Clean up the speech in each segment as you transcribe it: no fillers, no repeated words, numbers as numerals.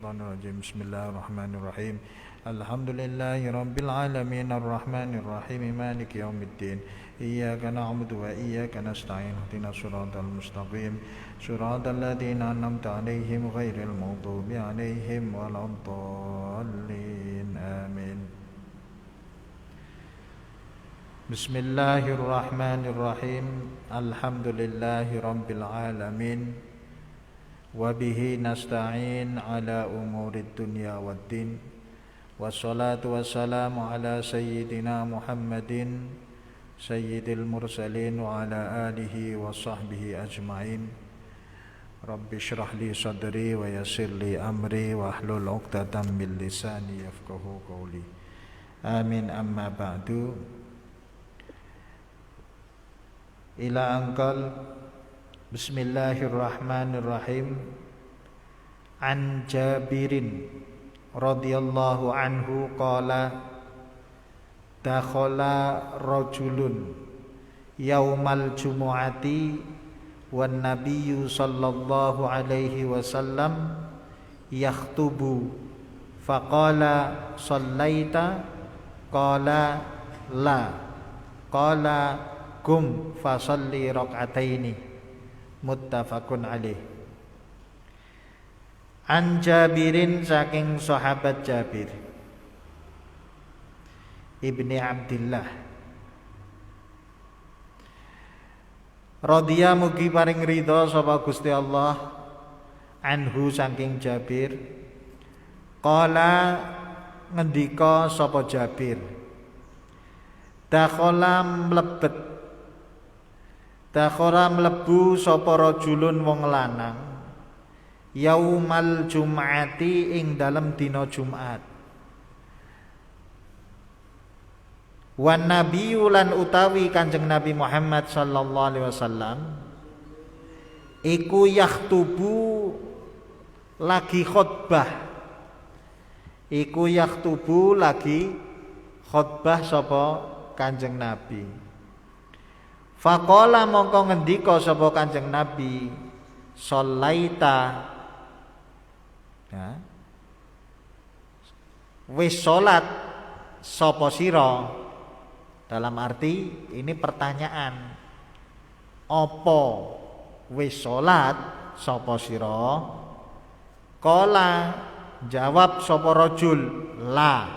Bismillahirrahmanirrahim. Bismillahirrahmanirrahim. Alhamdulillahi rabbil alamin arrahmanir rahim maliki yaumiddin. Iyyaka na'budu wa iyyaka nasta'in. Ihdinas siratal mustaqim. Siratal ladzina an'amta 'alaihim ghairil maghdubi 'alaihim waladdallin. Amin. Bismillahirrahmanirrahim. Alhamdulillahi rabbil alamin. Wabihi nasta'in ala umurid dunya waddin. Wassalatu wassalamu ala sayyidina Muhammadin sayyidil mursalin wa ala alihi wa sahbihi ajma'in. Rabbi syrah li sadri wa yassir li amri wa hlul 'uqdatam min lisani yafqahu qawli. Amin. Amma ba'du. Ila angkal. Bismillahirrahmanirrahim. An Jabirin radhiyallahu anhu qala dakhala rajulun yaumal jumu'ati wan nabiyyu sallallahu alaihi wasallam yakhtubu faqala sallaita qala la qala kum fasalli rak'ataini. Muttafaqun alaih. An Jabirin, saking sahabat Jabir ibni Abdillah radhiya mugi paring ridha sapa Gusti Allah anhu, saking Jabir. Qala, ngendika sapa Jabir, dakhala mlebet, dakhala mlebu sapa rajulun wong lanang yaumal jum'ati, ing dalem dina Jumat. Wan nabiyyu, lan utawi Kanjeng Nabi Muhammad sallallahu alaihi wasallam iku yakhtubu, lagi khutbah. Iku yakhtubu, lagi khutbah sapa Kanjeng Nabi. Faqala, mongko ngendika sapa Kanjeng Nabi, shallaita, ya, wis salat sapa sira. Dalam arti ini pertanyaan, apa wis salat sapa sira? Qala, jawab sapa rajul, la,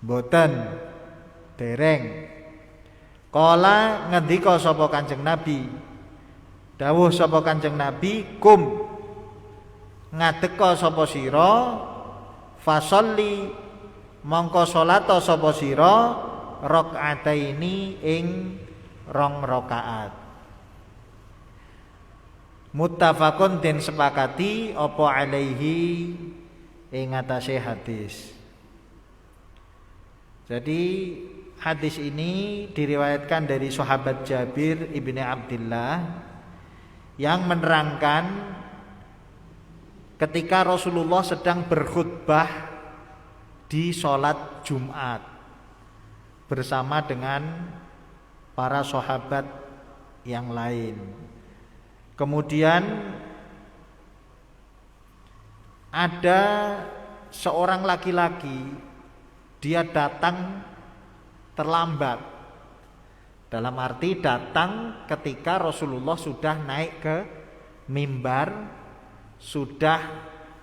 mboten, dereng. Kala, ngendika sapa Kanjeng Nabi, dawuh sapa Kanjeng Nabi, kum, ngadeka sapa sira, fasolli, mongko salata sapa sira, rak'ataini, ing 2 rakaat. Muttafaqun, den sepakati apa alaihi, ing atase hadis. Jadi hadis ini diriwayatkan dari sahabat Jabir ibni Abdillah yang menerangkan ketika Rasulullah sedang berkhutbah di sholat Jumat bersama dengan para sahabat yang lain. Kemudian ada seorang laki-laki, dia datang terlambat. Dalam arti datang ketika Rasulullah sudah naik ke mimbar, sudah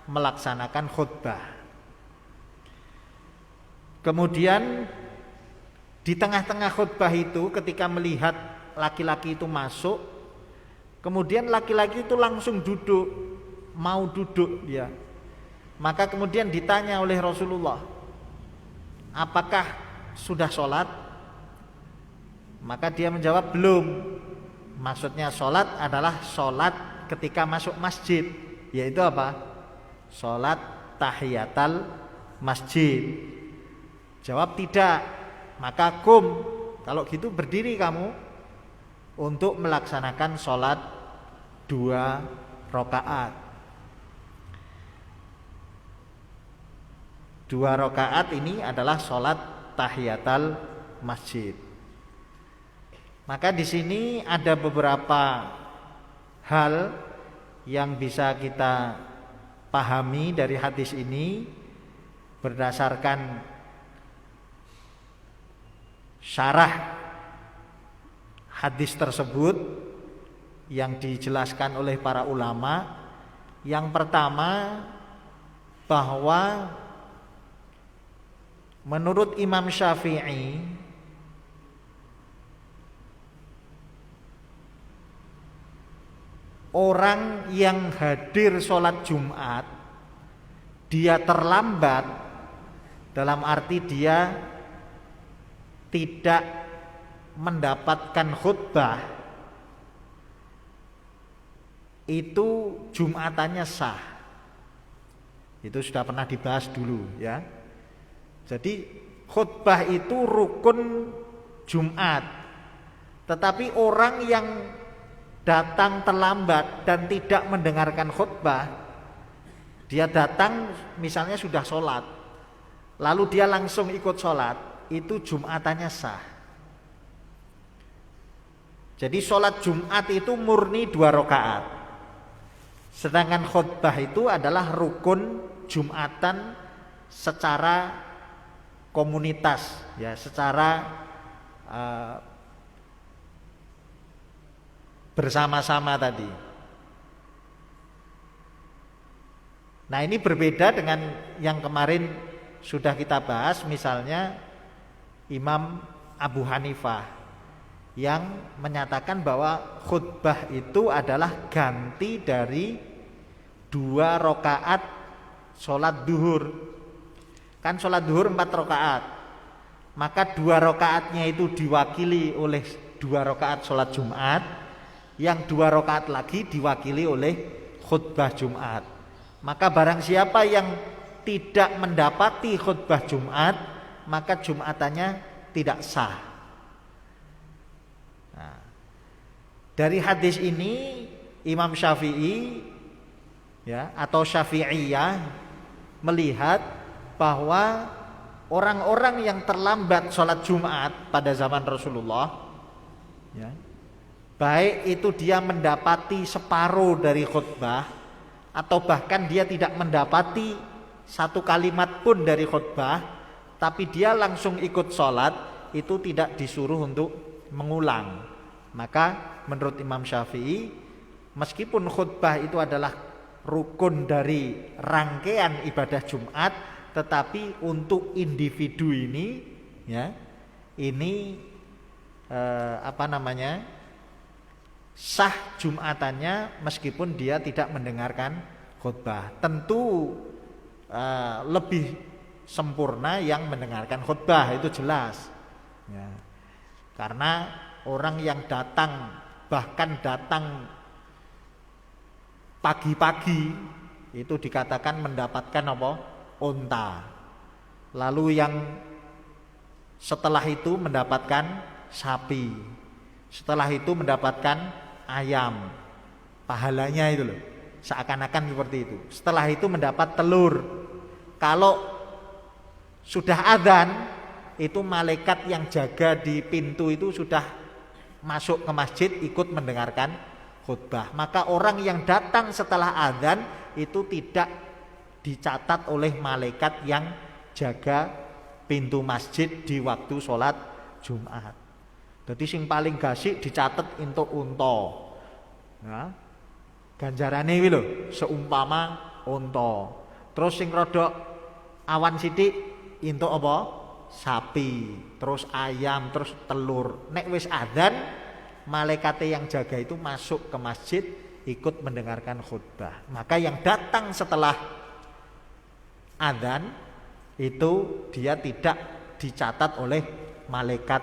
melaksanakan khutbah. Kemudian di tengah-tengah khutbah itu, ketika melihat laki-laki itu masuk, kemudian laki-laki itu langsung duduk, mau duduk dia. Maka kemudian ditanya oleh Rasulullah, apakah sudah sholat? Maka dia menjawab, belum. Maksudnya sholat adalah sholat ketika masuk masjid, yaitu apa? Sholat tahiyatal masjid. Jawab tidak. Maka kum, kalau gitu berdiri kamu untuk melaksanakan sholat 2 rakaat. 2 rakaat ini adalah sholat tahiyatal masjid. Maka di sini ada beberapa hal yang bisa kita pahami dari hadis ini berdasarkan syarah hadis tersebut yang dijelaskan oleh para ulama. Yang pertama, bahwa menurut Imam Syafi'i orang yang hadir sholat Jumat dia terlambat, dalam arti dia tidak mendapatkan khutbah, itu Jumatannya sah. Itu sudah pernah dibahas dulu ya. Jadi khutbah itu rukun Jumat. Tetapi orang yang datang terlambat dan tidak mendengarkan khutbah, dia datang misalnya sudah sholat, lalu dia langsung ikut sholat, itu Jumatannya sah. Jadi sholat Jumat itu murni 2 rakaat. Sedangkan khutbah itu adalah rukun Jumatan secara komunitas, ya, secara bersama-sama tadi. Nah, ini berbeda dengan yang kemarin sudah kita bahas, misalnya Imam Abu Hanifah yang menyatakan bahwa khutbah itu adalah ganti dari 2 rakaat sholat duhur. Kan sholat duhur 4 rakaat, maka 2 rakaatnya itu diwakili oleh 2 rakaat sholat Jumat, yang 2 rakaat lagi diwakili oleh khutbah Jumat. Maka barang siapa yang tidak mendapati khutbah Jumat, maka Jumatannya tidak sah. Nah, dari hadis ini Imam Syafi'i ya, atau Syafi'iyah melihat bahwa orang-orang yang terlambat sholat Jumat pada zaman Rasulullah ya, baik itu dia mendapati separuh dari khutbah atau bahkan dia tidak mendapati 1 kalimat pun dari khutbah, tapi dia langsung ikut sholat, itu tidak disuruh untuk mengulang. Maka menurut Imam Syafi'i, meskipun khutbah itu adalah rukun dari rangkaian ibadah Jumat, tetapi untuk individu ini ya, ini sah Jumatannya meskipun dia tidak mendengarkan khutbah. Tentu lebih sempurna yang mendengarkan khutbah, itu jelas ya. Karena orang yang datang, bahkan datang pagi-pagi, itu dikatakan mendapatkan apa? Unta. Lalu yang setelah itu mendapatkan sapi, setelah itu mendapatkan ayam, pahalanya itu loh, seakan-akan seperti itu. Setelah itu mendapat telur. Kalau sudah adzan, itu malaikat yang jaga di pintu itu sudah masuk ke masjid ikut mendengarkan khutbah. Maka orang yang datang setelah adzan itu tidak dicatat oleh malaikat yang jaga pintu masjid di waktu sholat Jumat. Jadi sing paling gasik dicatat untuk unta. Nah, ganjarane iki lho, seumpama unta. Terus sing rodok awan sithik entuk apa? Sapi, terus ayam, terus telur. Nek wis adzan, malaikate yang jaga itu masuk ke masjid ikut mendengarkan khutbah. Maka yang datang setelah adzan itu dia tidak dicatat oleh malaikat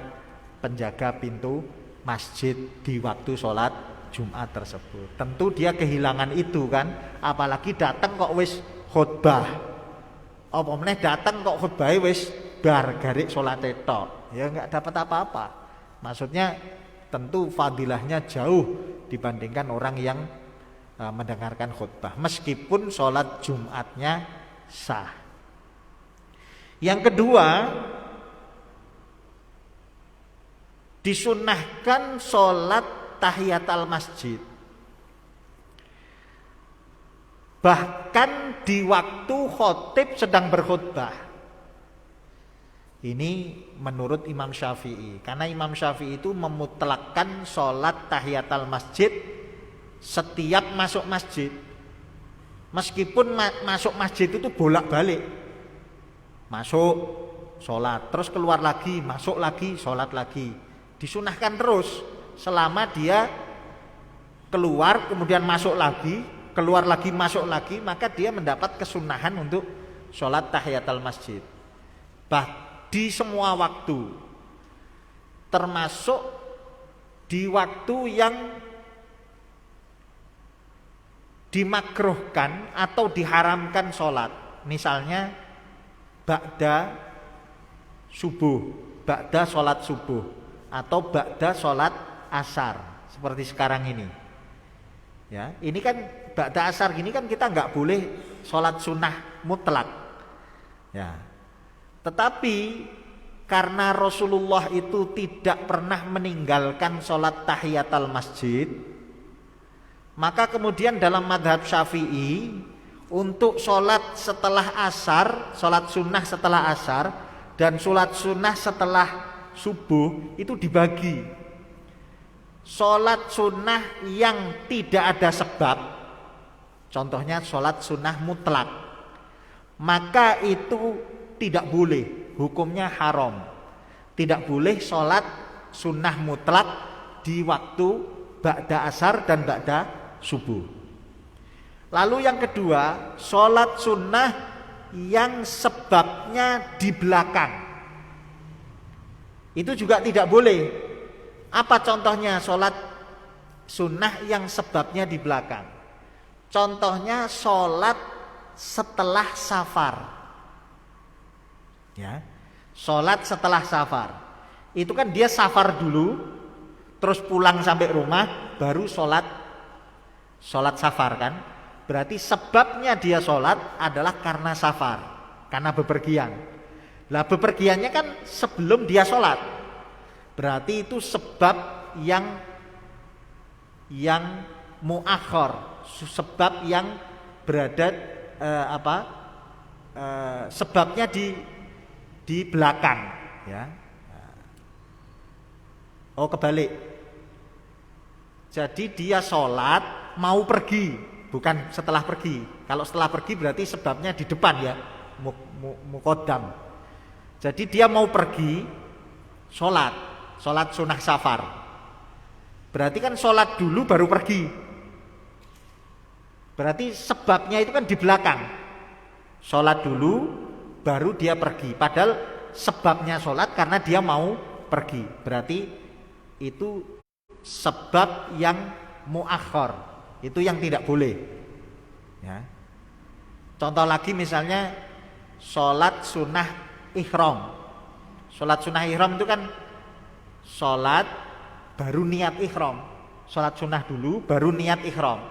penjaga pintu masjid di waktu sholat Jumat tersebut. Tentu dia kehilangan itu kan, apalagi datang kok wis khutbah. Apa meneh datang kok khutbahe wis bar garik sholat tok, ya nggak dapat apa-apa. Maksudnya tentu fadilahnya jauh dibandingkan orang yang mendengarkan khutbah, meskipun sholat Jumatnya sah. Yang kedua, disunnahkan sholat tahiyatul masjid. bahkan di waktu khotib sedang berkhutbah. Ini menurut Imam Syafi'i, karena Imam Syafi'i itu memutlakkan sholat tahiyatul masjid setiap masuk masjid. Meskipun masuk masjid itu bolak-balik, masuk sholat, terus keluar lagi, masuk lagi, sholat lagi, disunahkan terus selama dia keluar kemudian masuk lagi, keluar lagi, masuk lagi, maka dia mendapat kesunahan untuk sholat tahiyatul masjid. Di semua waktu, termasuk di waktu yang dimakruhkan atau diharamkan sholat, misalnya ba'da subuh, ba'da sholat subuh, atau ba'da sholat asar, seperti sekarang ini. Ya, ini kan ba'da asar gini kan kita nggak boleh sholat sunnah mutlak. Ya, tetapi karena Rasulullah itu tidak pernah meninggalkan sholat tahiyatul masjid, maka kemudian dalam madhab Syafi'i untuk sholat setelah asar, sholat sunnah setelah asar dan sholat sunnah setelah subuh itu dibagi. Sholat sunnah yang tidak ada sebab, contohnya sholat sunnah mutlak, maka itu tidak boleh, hukumnya haram. Tidak boleh sholat sunnah mutlak di waktu ba'da asar dan ba'da subuh. Lalu yang kedua, sholat sunnah yang sebabnya di belakang, itu juga tidak boleh. Apa contohnya sholat sunnah yang sebabnya di belakang? Contohnya sholat setelah safar. Ya, sholat setelah safar, itu kan dia safar dulu, terus pulang sampai rumah, baru sholat safar kan. Berarti sebabnya dia sholat adalah karena safar, karena bepergian. Lah bepergiannya kan sebelum dia sholat, berarti itu sebab yang muakhir, sebab yang berada sebabnya di belakang, ya. Oh kebalik. Jadi dia sholat mau pergi, bukan setelah pergi. Kalau setelah pergi berarti sebabnya di depan, ya, muqaddam. Jadi dia mau pergi, sholat sunnah safar. Berarti kan sholat dulu baru pergi. Berarti sebabnya itu kan di belakang. Sholat dulu baru dia pergi. Padahal sebabnya sholat karena dia mau pergi. Berarti itu sebab yang muakhir, itu yang tidak boleh, ya. Contoh lagi misalnya sholat sunnah ihram. Sholat sunnah ihram itu kan sholat baru niat ihram. Sholat sunnah dulu baru niat ihram.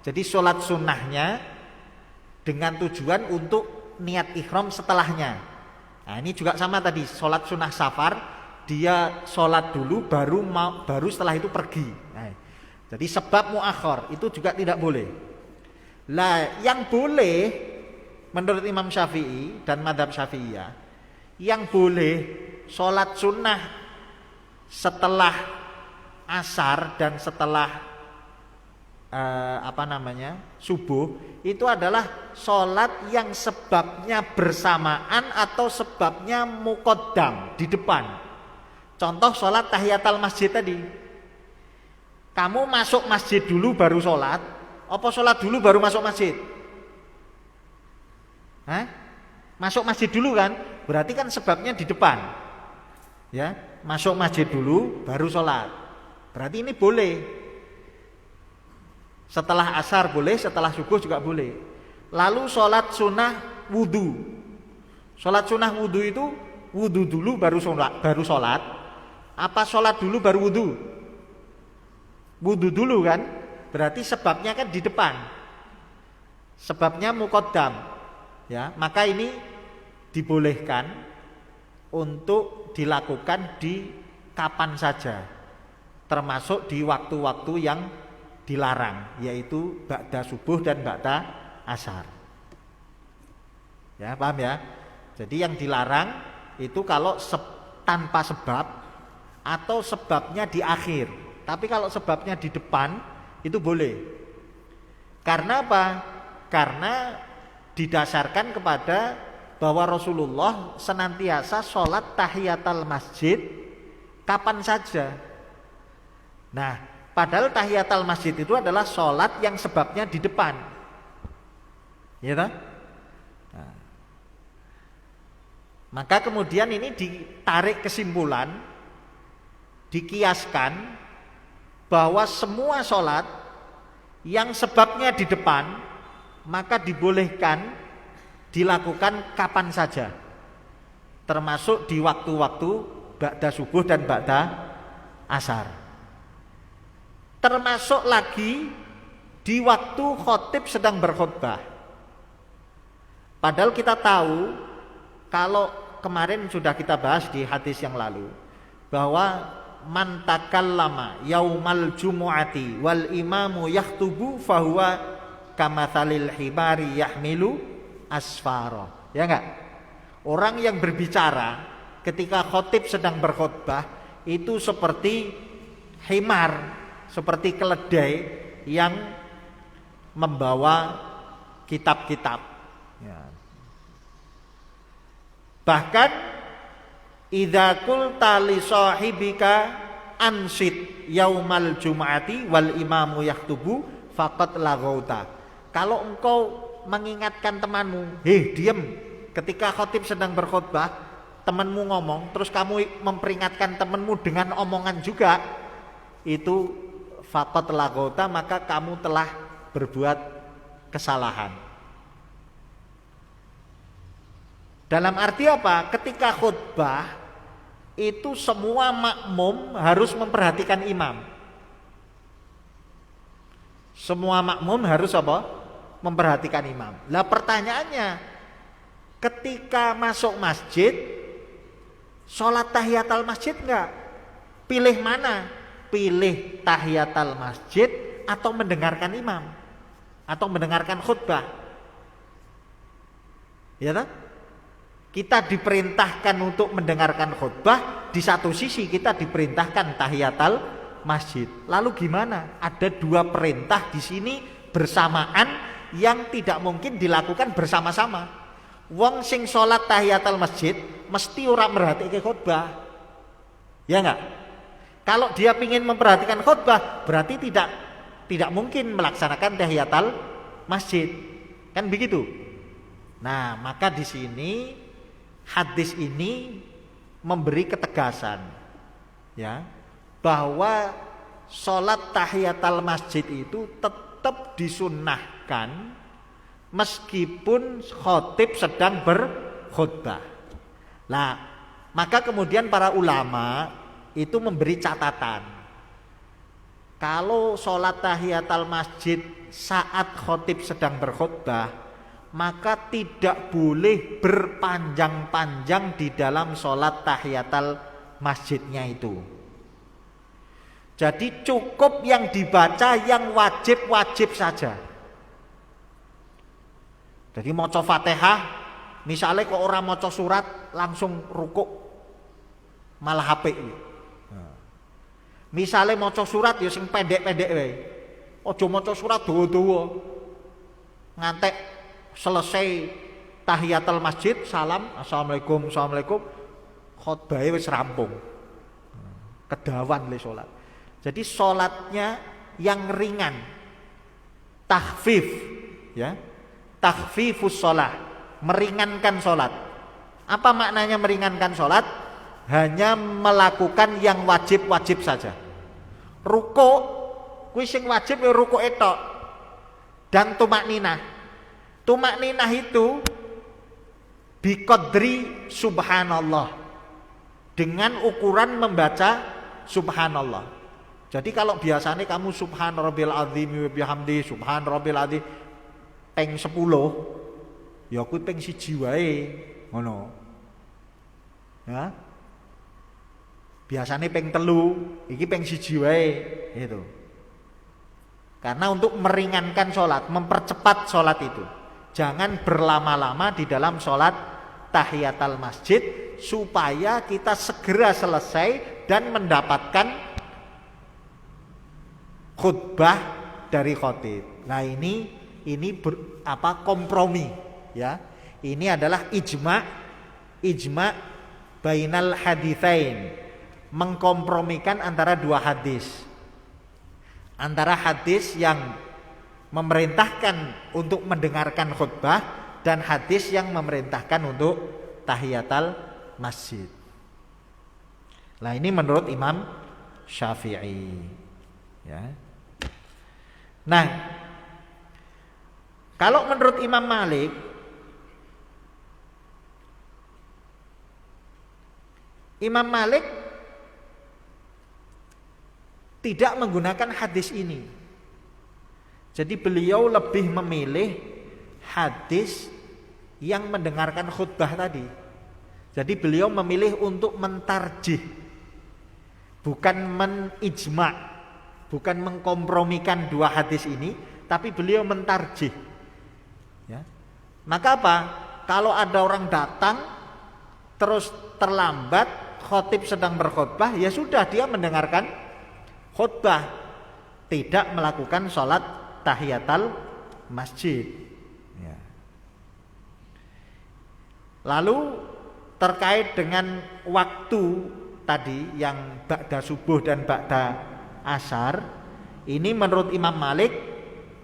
Jadi sholat sunnahnya dengan tujuan untuk niat ihram setelahnya. Nah ini juga sama tadi, sholat sunnah safar, dia sholat dulu baru setelah itu pergi. Nah, jadi sebab muakhir itu juga tidak boleh. Lah yang boleh menurut Imam Syafi'i dan madhab Syafi'iyah, yang boleh sholat sunnah setelah asar dan setelah subuh, itu adalah sholat yang sebabnya bersamaan atau sebabnya muqaddam, di depan. Contoh sholat tahiyatul masjid tadi, kamu masuk masjid dulu baru sholat, apa sholat dulu baru masuk masjid? Hah? Masuk masjid dulu kan, berarti kan sebabnya di depan, ya. Masuk masjid dulu baru sholat, berarti ini boleh. Setelah asar boleh, setelah subuh juga boleh. Lalu sholat sunnah wudhu. Sholat sunnah wudhu itu wudhu dulu baru sholat. Apa sholat dulu baru wudhu? Wudhu dulu kan, berarti sebabnya kan di depan. Sebabnya muqaddam, ya. Maka ini dibolehkan untuk dilakukan di kapan saja, termasuk di waktu-waktu yang dilarang, yaitu ba'da subuh dan ba'da asar. Ya, paham ya? Jadi yang dilarang itu kalau tanpa sebab atau sebabnya di akhir. Tapi kalau sebabnya di depan itu boleh. Karena apa? Karena didasarkan kepada bahwa Rasulullah senantiasa sholat tahiyatul masjid kapan saja. Nah, padahal tahiyatul masjid itu adalah sholat yang sebabnya di depan. Ya toh? Nah, maka kemudian ini ditarik kesimpulan, dikiaskan bahwa semua sholat yang sebabnya di depan maka dibolehkan dilakukan kapan saja, termasuk di waktu-waktu ba'da subuh dan ba'da asar, termasuk lagi di waktu khotib sedang berkhutbah. Padahal kita tahu, kalau kemarin sudah kita bahas di hadis yang lalu, bahwa man takallama yaumal jumu'ati wal imamu yakhtubu fahuwa kamathalil himari yahmilu asfara. Ya enggak? Orang yang berbicara ketika khotib sedang berkhutbah itu seperti himar, seperti keledai yang membawa kitab-kitab. Ya. Bahkan idza qulta li sahibika ansit yaumal jumu'ati wal imamu yakhtubu faqad laghauta. Kalau engkau mengingatkan temanmu, "Hei, diam," ketika khotib sedang berkhutbah, temanmu ngomong, terus kamu memperingatkan temanmu dengan omongan juga, itu faqad laghauta, maka kamu telah berbuat kesalahan. Dalam arti apa? Ketika khutbah itu semua makmum harus memperhatikan imam. Semua makmum harus apa? Memperhatikan imam. Lah pertanyaannya, ketika masuk masjid, sholat tahiyatul masjid enggak? Pilih mana? Pilih tahiyatul masjid atau mendengarkan imam? Atau mendengarkan khutbah? Ya tak? Kita diperintahkan untuk mendengarkan khutbah, di satu sisi kita diperintahkan tahiyatul masjid. Lalu gimana? Ada dua perintah di sini bersamaan yang tidak mungkin dilakukan bersama-sama. Wong sing sholat tahiyatul masjid mesti ora merhatiin khutbah. Ya enggak? Kalau dia ingin memperhatikan khutbah, berarti tidak mungkin melaksanakan tahiyatul masjid. Kan begitu? Nah, maka di sini hadis ini memberi ketegasan, ya, bahwa sholat tahiyatul masjid itu tetap disunnahkan meskipun khotib sedang berkhutbah. Nah, maka kemudian para ulama itu memberi catatan, kalau sholat tahiyatul masjid saat khotib sedang berkhutbah, maka tidak boleh berpanjang-panjang di dalam sholat tahiyatul masjidnya itu. Jadi cukup yang dibaca yang wajib-wajib saja. Jadi maca Fatihah, misalnya kok orang maca surat langsung rukuk, malah HP. Misalnya maca surat ya sing pendek-pendek wae. Aja maca surat dawa-dawa. Ngantek selesai tahiyatul masjid, salam, assalamualaikum, assalamualaikum, khutbahnya wis rampung, kedawan le sholat. Jadi sholatnya yang ringan, takhfif, ya, takhfifus sholat, meringankan sholat. Apa maknanya meringankan sholat? Hanya melakukan yang wajib-wajib saja. Rukuk, kuwi sing wajib ya rukuk etok, dan tumakninah. Tumakninah itu biqadri subhanallah, dengan ukuran membaca subhanallah. Jadi kalau biasanya kamu subhan rabbil azim wa bihamdi, subhan rabbil azim peng 10, ya kuwi peng 1 wae, ngono. Ya. Biasanya peng 3, iki peng 1 wae, gitu. Karena untuk meringankan sholat, mempercepat sholat itu. Jangan berlama-lama di dalam sholat tahiyatul masjid, supaya kita segera selesai dan mendapatkan khutbah dari khatib. Nah ini kompromi ya. Ini adalah ijma bainal haditsain, mengkompromikan antara dua hadis. Antara hadis yang memerintahkan untuk mendengarkan khutbah dan hadis yang memerintahkan untuk tahiyatul masjid. Nah ini menurut Imam Syafi'i ya. Nah kalau menurut Imam Malik, Imam Malik tidak menggunakan hadis ini. Jadi beliau lebih memilih hadis yang mendengarkan khutbah tadi. Jadi beliau memilih untuk mentarjih, bukan menijma', bukan mengkompromikan dua hadis ini, tapi beliau mentarjih ya. Maka apa? Kalau ada orang datang terus terlambat, khatib sedang berkhutbah, ya sudah dia mendengarkan khutbah, tidak melakukan sholat tahiyatul masjid ya. Lalu terkait dengan waktu tadi yang ba'da subuh dan ba'da asar, ini menurut Imam Malik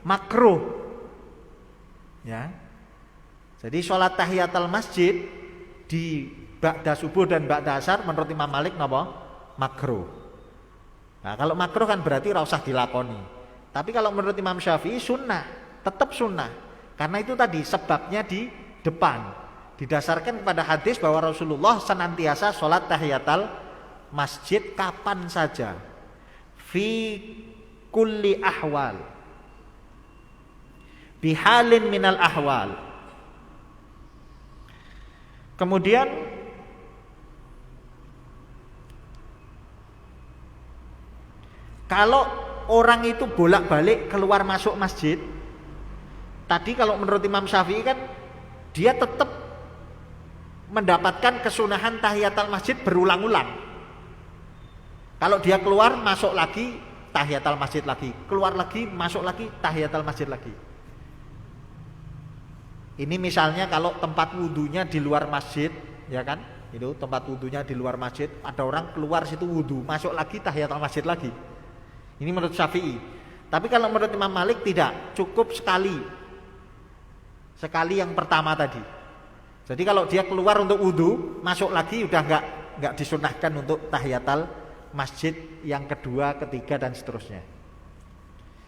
makruh ya. Jadi sholat tahiyatul masjid di ba'da subuh dan ba'da asar menurut Imam Malik napa? Makruh. Nah, kalau makruh kan berarti ora usah dilakoni. Tapi kalau menurut Imam Syafi'i sunnah, tetap sunnah. Karena itu tadi sebabnya di depan. Didasarkan kepada hadis bahwa Rasulullah senantiasa sholat tahiyatul masjid kapan saja. Fi kulli ahwal. Bihalin minal ahwal. Kemudian kalau orang itu bolak-balik keluar masuk masjid, tadi kalau menurut Imam Syafi'i kan dia tetap mendapatkan kesunahan tahiyatul masjid berulang-ulang. Kalau dia keluar masuk lagi tahiyatul masjid lagi, keluar lagi masuk lagi tahiyatul masjid lagi. Ini misalnya kalau tempat wudunya di luar masjid, ya kan? Itu tempat wudunya di luar masjid, ada orang keluar situ wudu, masuk lagi tahiyatul masjid lagi. Ini menurut Syafi'i. Tapi kalau menurut Imam Malik tidak, cukup sekali. Sekali yang pertama tadi. Jadi kalau dia keluar untuk wudu, masuk lagi udah enggak disunahkan untuk tahiyatul masjid yang kedua, ketiga dan seterusnya.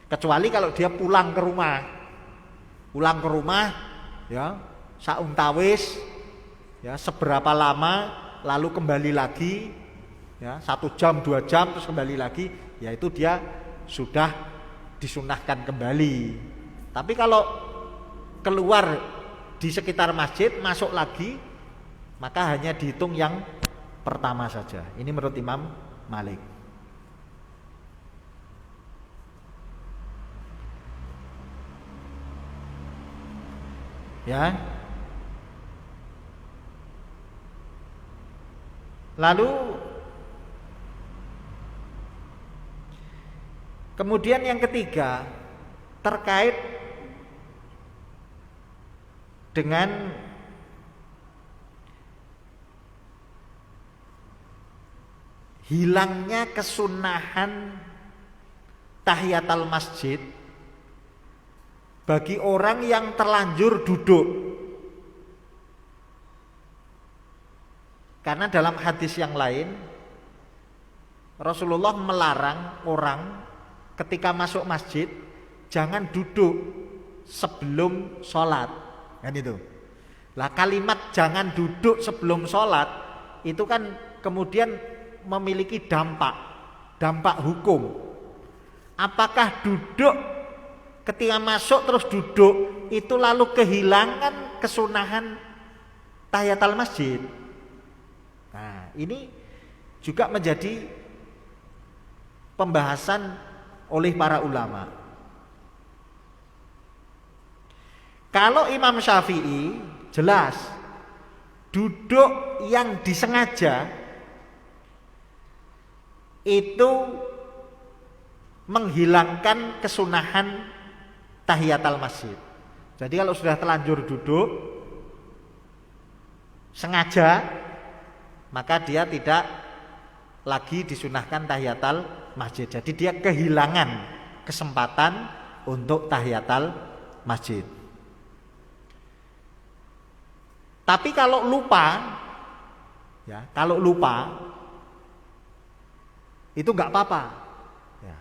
Kecuali kalau dia pulang ke rumah. Pulang ke rumah ya, sauntawis ya, seberapa lama lalu kembali lagi ya, 1 jam 2 jam terus kembali lagi, yaitu dia sudah disunahkan kembali. Tapi kalau keluar di sekitar masjid masuk lagi, maka hanya dihitung yang pertama saja. Ini menurut Imam Malik. Ya. Lalu kemudian yang ketiga terkait dengan hilangnya kesunahan tahiyatul masjid bagi orang yang terlanjur duduk. Karena dalam hadis yang lain Rasulullah melarang orang ketika masuk masjid jangan duduk sebelum sholat, kan itu. Lah kalimat jangan duduk sebelum sholat itu kan kemudian memiliki dampak hukum. Apakah duduk ketika masuk terus duduk itu lalu kehilangan kesunahan tahiyatul masjid? Nah, ini juga menjadi pembahasan oleh para ulama. Kalau Imam Syafi'i jelas duduk yang disengaja itu menghilangkan kesunahan tahiyatul masjid. Jadi kalau sudah telanjur duduk sengaja, maka dia tidak lagi disunahkan tahiyatul masjid. Jadi dia kehilangan kesempatan untuk tahiyatul masjid. Tapi kalau lupa, ya, kalau lupa itu nggak apa-apa. Ya.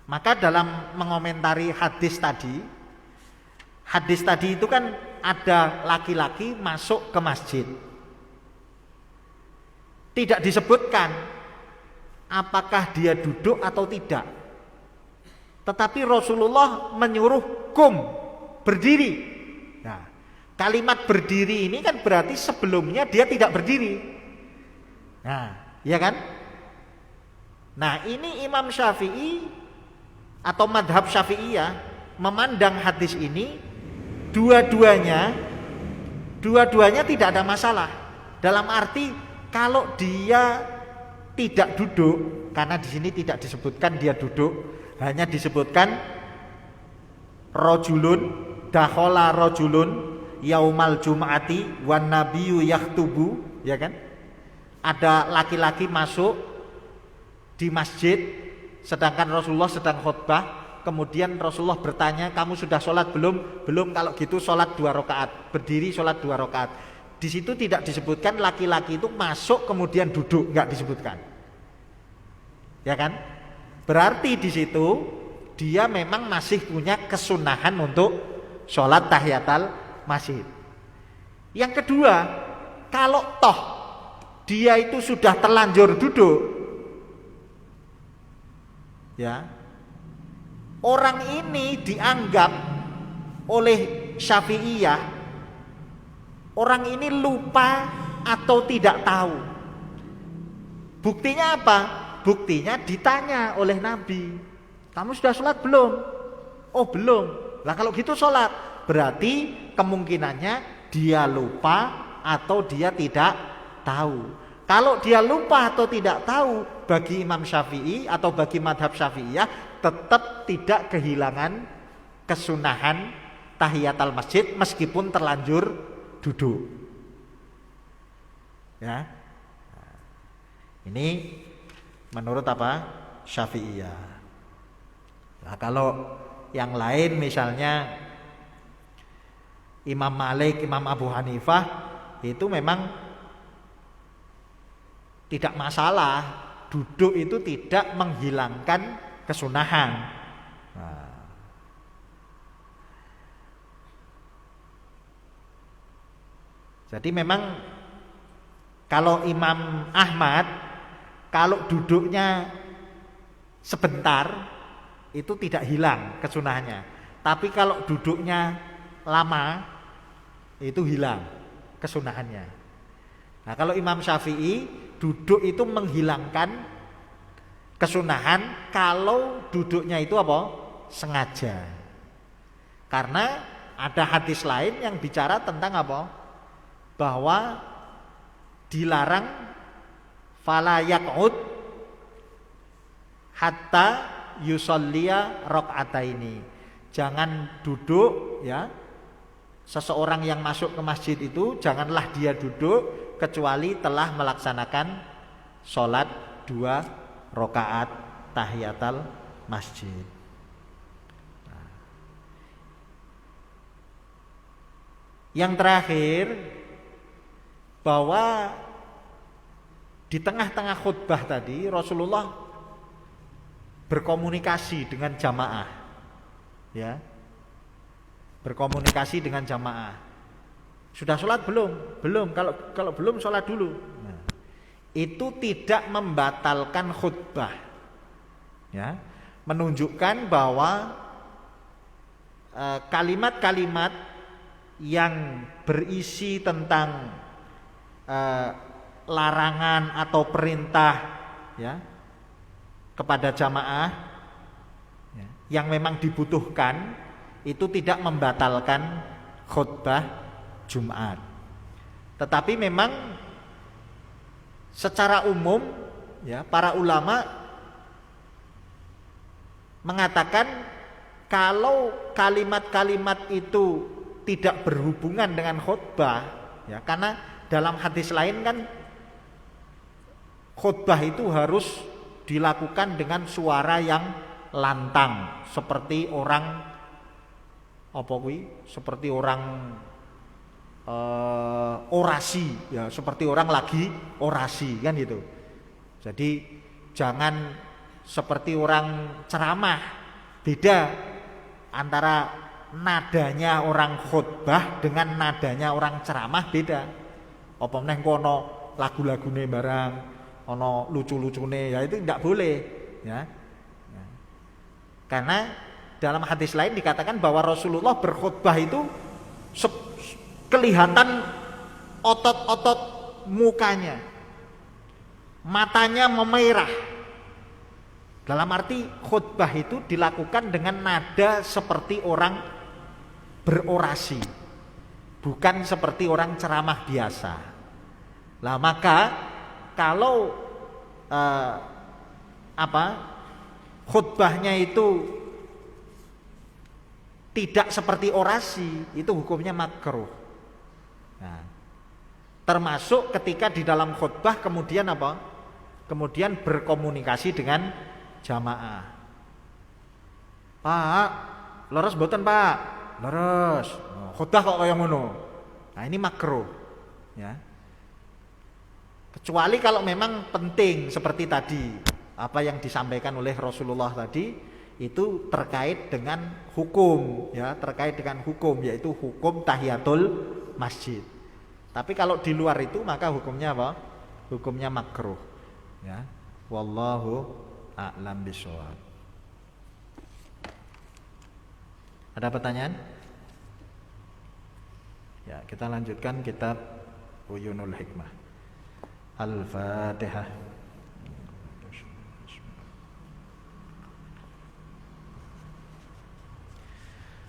Maka dalam mengomentari hadis tadi itu kan ada laki-laki masuk ke masjid. Tidak disebutkan apakah dia duduk atau tidak. Tetapi Rasulullah menyuruh berdiri. Nah, kalimat berdiri ini kan berarti sebelumnya dia tidak berdiri. Nah, ya kan? Nah, ini Imam Syafi'i atau madhab Syafi'iyah memandang hadis ini dua-duanya tidak ada masalah. Dalam arti kalau dia tidak duduk, karena di sini tidak disebutkan dia duduk, hanya disebutkan dakhala rajulun yaumal jum'ati wan nabiyyu yaktubu, ya kan? Ada laki-laki masuk di masjid sedangkan Rasulullah sedang khutbah, kemudian Rasulullah bertanya, "Kamu sudah sholat belum?" "Belum." "Kalau gitu sholat 2 rakaat." Berdiri sholat 2 rakaat. Di situ tidak disebutkan laki-laki itu masuk kemudian duduk, enggak disebutkan. Ya kan? Berarti di situ dia memang masih punya kesunahan untuk sholat tahiyatul masjid. Yang kedua, kalau toh dia itu sudah terlanjur duduk, ya, orang ini dianggap oleh Syafi'iyah, orang ini lupa atau tidak tahu. Buktinya apa? Buktinya ditanya oleh Nabi, "Kamu sudah sholat belum?" "Oh belum." Lah kalau gitu sholat, berarti kemungkinannya dia lupa atau dia tidak tahu. Kalau dia lupa atau tidak tahu, bagi Imam Syafi'i atau bagi madhab Syafi'iyah tetap tidak kehilangan kesunahan tahiyatul masjid meskipun terlanjur duduk. Ya, ini menurut apa? Syafi'iyah. Nah, kalau yang lain misalnya Imam Malik, Imam Abu Hanifah itu memang tidak masalah, duduk itu tidak menghilangkan kesunahan. Nah. Jadi memang kalau Imam Ahmad, kalau duduknya sebentar itu tidak hilang kesunahannya. Tapi kalau duduknya lama itu hilang kesunahannya. Nah, kalau Imam Syafi'i duduk itu menghilangkan kesunahan kalau duduknya itu apa? Sengaja. Karena ada hadis lain yang bicara tentang apa? Bahwa dilarang fala yaq'ud hatta yusalliya rakaataini. Jangan duduk, ya. Seseorang yang masuk ke masjid itu janganlah dia duduk kecuali telah melaksanakan sholat 2 rakaat tahiyatul masjid. Yang terakhir, bahwa di tengah-tengah khutbah tadi Rasulullah berkomunikasi dengan jamaah, ya, berkomunikasi dengan jamaah. Sudah sholat belum? Belum. Kalau belum sholat dulu. Nah, itu tidak membatalkan khutbah, ya, menunjukkan bahwa kalimat-kalimat yang berisi tentang larangan atau perintah, ya, kepada jamaah, ya, yang memang dibutuhkan itu tidak membatalkan khutbah Jumat. Tetapi memang secara umum ya para ulama mengatakan kalau kalimat-kalimat itu tidak berhubungan dengan khutbah ya, karena dalam hadis lain kan khutbah itu harus dilakukan dengan suara yang lantang seperti orang seperti orang orasi ya, seperti orang lagi orasi kan gitu. Jadi jangan seperti orang ceramah, beda antara nadanya orang khutbah dengan nadanya orang ceramah beda. Apa meneh kono lagu-lagune barang, ono lucu-lucune ya itu tidak boleh ya. Karena dalam hadis lain dikatakan bahwa Rasulullah berkhutbah itu kelihatan otot-otot mukanya, matanya memerah. Dalam arti khutbah itu dilakukan dengan nada seperti orang berorasi, bukan seperti orang ceramah biasa. Lah maka kalau khutbahnya itu tidak seperti orasi, itu hukumnya makruh. Nah, termasuk ketika di dalam khutbah kemudian kemudian berkomunikasi dengan jamaah. Pak, leres mboten Pak? Leres. Khutbah kok kaya ngono. Nah, ini makruh. Ya. Kecuali kalau memang penting seperti tadi, apa yang disampaikan oleh Rasulullah tadi itu terkait dengan hukum ya, terkait dengan hukum yaitu hukum tahiyatul masjid. Tapi kalau di luar itu maka hukumnya apa? Hukumnya makruh. Ya. Wallahu a'lam bishawab. Ada pertanyaan? Ya, kita lanjutkan kitab Uyunul Hikmah. Al-Fatihah.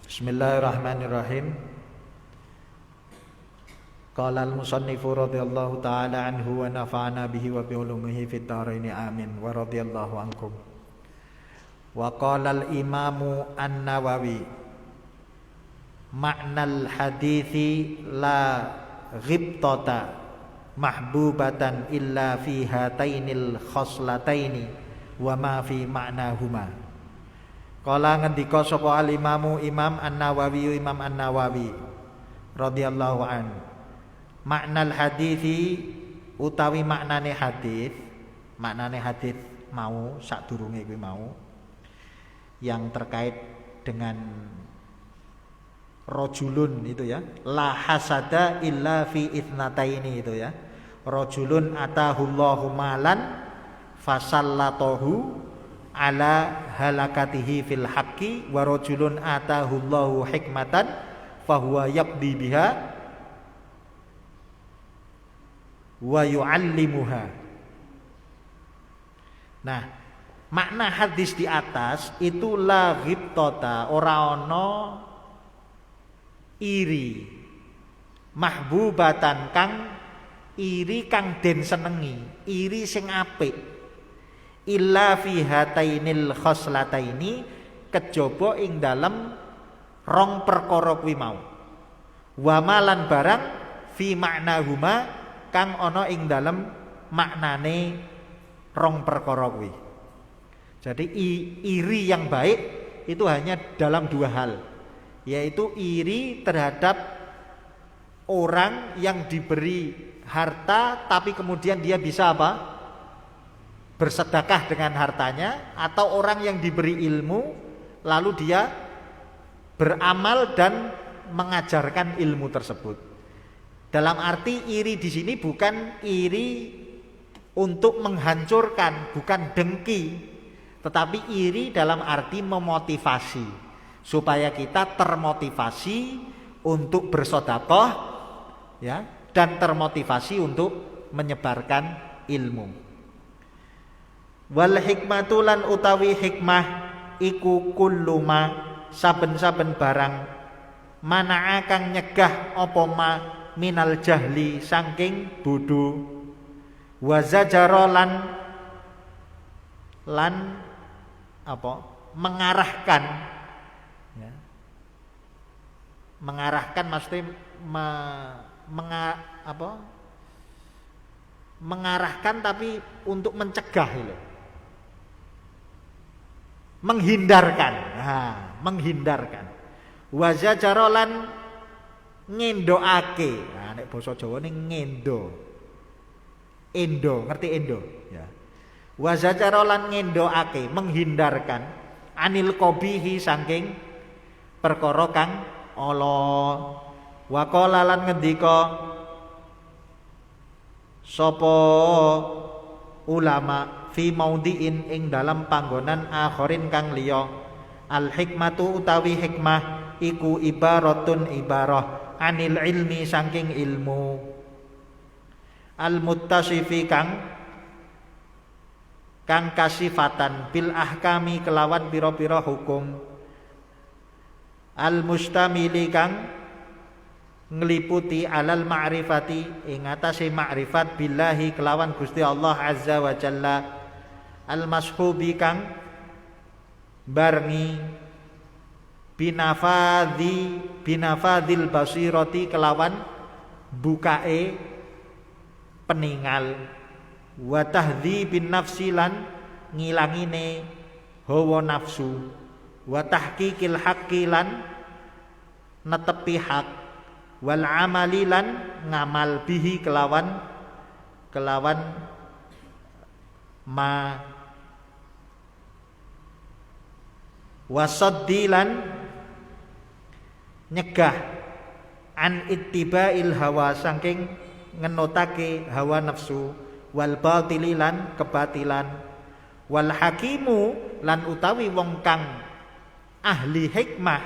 Bismillahirrahmanirrahim. Qala al-musannifu radhiyallahu ta'ala anhu wa nafa'ana bihi wa bi ulumihi fid dharain amin wa radhiyallahu ankum. Wa qala al-imamu an-Nawawi ma'nal hadithi la ghibtata mahbubatan illa fi hatainil khoslataini wa ma fi ma'nahuma. Kala ngendika sapa al-imamu Imam An-Nawawi Imam An-Nawawi radhiyallahu an. Maknal hadithi utawi maknane hadis mau sadurunge kuwi mau yang terkait dengan rajulun itu ya. La hasada illa fi ithnataini itu ya. Rajulun atahullahu malan fasallatahu ala halakatihi fil haqqi wa rajulun atahullahu hikmatan fahuwa yaqdi biha wa yu'allimuha. Nah, makna hadis di atas itu la ghibtata, ora ana iri, mahbubatan kang iri kang den senengi, iri sing apik. Illa fi hatainil khoslataini, kejaba ing dalem rong perkara kuwi mau. Wa malan barang fi maknahuma kang ana ing dalem maknane rong perkara kuwi. Jadi iri yang baik itu hanya dalam dua hal, yaitu iri terhadap orang yang diberi harta tapi kemudian dia bisa bersedekah dengan hartanya, atau orang yang diberi ilmu lalu dia beramal dan mengajarkan ilmu tersebut. Dalam arti iri di sini bukan iri untuk menghancurkan, bukan dengki, tetapi iri dalam arti memotivasi supaya kita termotivasi untuk bersedekah ya, dan termotivasi untuk menyebarkan ilmu. Wal hikmatu lan utawi hikmah iku kulluma saben-saben barang Mana'a kang nyegah apa ma minal jahli saking bodho. Wa zajara lan apa? Mengarahkan, ya. Mengarahkan maksudnya mengarahkan tapi untuk mencegah itu. Menghindarkan. Nah, menghindarkan. Wa zajara lan ngendokake. Nah, nek basa Jawane ngendo. Endo, ngerti endo? Ya. Wa zajara lan ngendokake, menghindarkan anil qabihi saking perkara kang ala. Wa qala lan ngendika sapa ulama fi maudhi'in ing dalam panggonan akhirin kang liya. Al hikmatu utawi hikmah iku ibaratun ibarah anil ilmi saking ilmu. Al muttasifi kang kasifatan bil ahkami kelawan pira-pira hukum. Al mustamili kang ngliputi alal ma'rifati ing atase ma'rifat billahi kelawan Gusti Allah azza wa jalla. Al mashubi kang barengi binafadil basirati kelawan bukae peningal. Wa tahdhibin nafsi lan ngilangine hawa nafsu. Wa tahqiqil haqqi lan netepi hak. Wal amali lan ngamal bihi kelawan ma. Wasaddilan nyegah an ittiba'il hawa saking ngenotake hawa nafsu. Wal batililan kebatilan. Wal hakimu lan utawi wong kang ahli hikmah,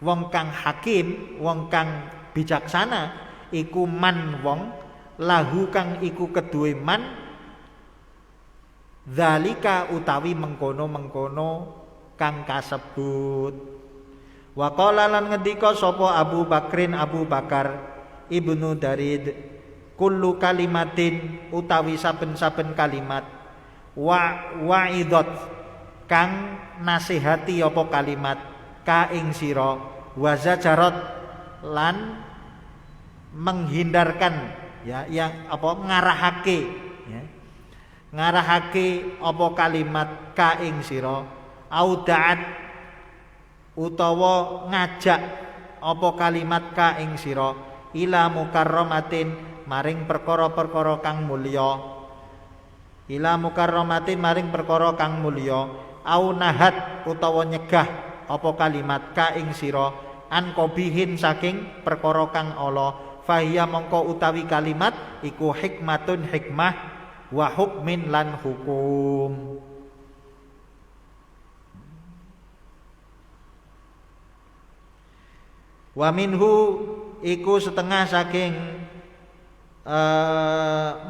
wong kang hakim, wong kang bijaksana iku man wong lahu kang iku keduwe man dzalika utawi mengkono-mengkono kang kasebut. Wa qala lan ngendika sapa Abu Bakrin Abu Bakar Ibnu Darid kullu kalimatin utawi saben-saben kalimat wa'idot kang nasihati apa kalimat ka ing sira wa zajarat lan menghindarkan ya yang apa ngarahake ya ngarahake apa kalimat ka ing sira audaat utawa ngajak apa kalimat ka ing sira ila mukarramatin maring perkara-perkara kang mulya. Ila mukarramatin maring perkara kang mulya au nahat utawa nyegah apa kalimat ka ing sira an qabihin saking perkara kang ala. Fahiya mongko utawi kalimat iku hikmatun hikmah wa hukmin lan hukum. Wa minhu iku setengah saking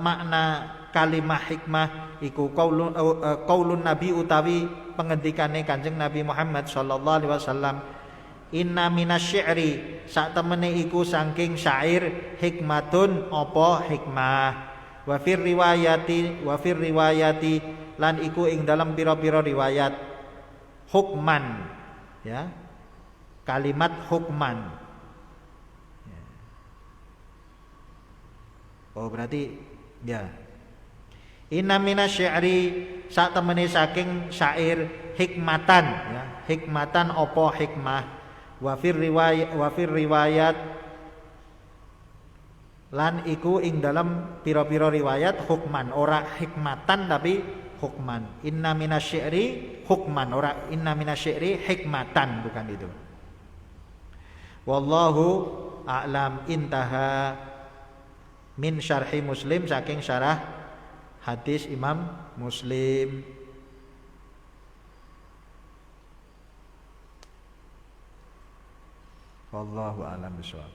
makna kalimah hikmah iku qaulun nabi utawi pengendikane Kanjeng Nabi Muhammad sallallahu alaihi wasallam. Inna minasyi'ri sak temene iku saking syair hikmatun apa hikmah. Wa fir riwayati lan iku ing dalam pira-pira riwayat hukman ya kalimat hukman. Oh berarti ya. Inna minasyi'ri sak temene saking syair hikmatan ya hikmatan apa hikmah. Wa fir riwayat lan iku ing dalam pira-pira riwayat hukman ora hikmatan tapi hukman. Inna minasyi'ri hukman ora inna minasyi'ri hikmatan bukan itu. Wallahu a'lam. Intaha min syarhi Muslim saking syarah hadis Imam Muslim. Wallahu a'lam bishawab.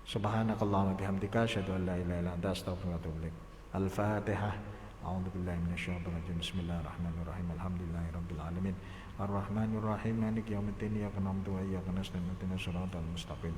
Subhanakallahumma bihamdika asyhadu an la ilaha illa anta astaghfiruka wa atubu ilaik. Al-Fatihah. أعوذ بالله من الشيطان الرجيم بسم الله الرحمن الرحيم الحمد لله رب العالمين الرحمن الرحيم مالك يوم الدين إياك نعبد وإياك نستعين اهدنا الصراط المستقيم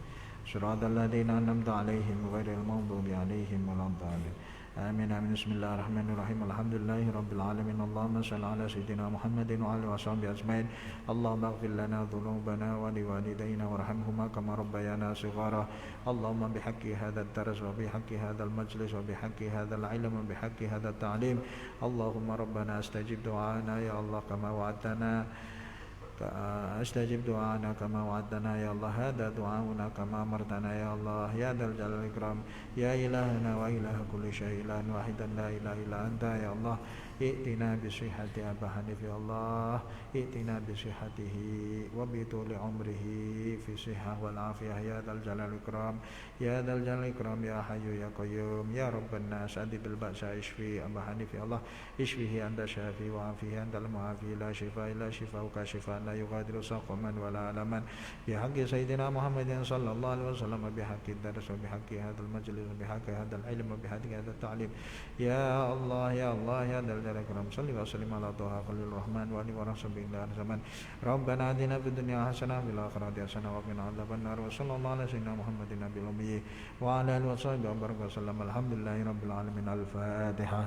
صراط الذين أنعمت عليهم غير المغضوب عليهم ولا الضالين آمين آمين بسم الله الرحمن الرحيم الحمد لله رب العالمين اللهم صل على سيدنا محمد وعلى وصحبه أجمعين اللهم اغفر لنا ذنوبنا ولوالدينا وارحمهما كما ربيانا صغارا اللهم بحق هذا الدرس وبحق هذا المجلس وبحق هذا العلم وبحق هذا التعليم اللهم ربنا استجب دعانا يا الله كما وعدتنا استجب دعانا كما وعدتنا يا الله هذا دعاؤنا كما أمرتنا يا الله يا ذا الجلال والإكرام يا إلهنا وإله كل شيء إله واحدا لا إله إلا أنت يا الله ائتنا بصحة أبا حنيف يا الله ائتنا بصحته وبطول عمره في الصحة والعافية يا ذا الجلال والإكرام يا ذا الجلال والإكرام يا حي يا قيوم يا رب الناس أذهب البأس اشفي أبا حنيف يا الله اشفيه أنت شافي وعافيه أنت المعافي لا شفاء إلا شفاؤك شفاء لا يغادر سقما ولا ألما بحق سيدنا محمد صلى الله عليه وسلم بحق الدرس وبحق هذا المجلس وبحق هذا العلم وبحق هذا التعليم يا الله يا الله يا ذا الجلال والإكرام صل وسلم على طه خليل الرحمن وآله ورحمه الله الزمان ربنا آتنا في الدنيا حسنة وفي الآخرة حسنة وقنا عذاب النار وصلى الله على سيدنا محمد النبي الأمي وعلى آله وصحبه وبارك وسلم الحمد لله رب العالمين الفاتحة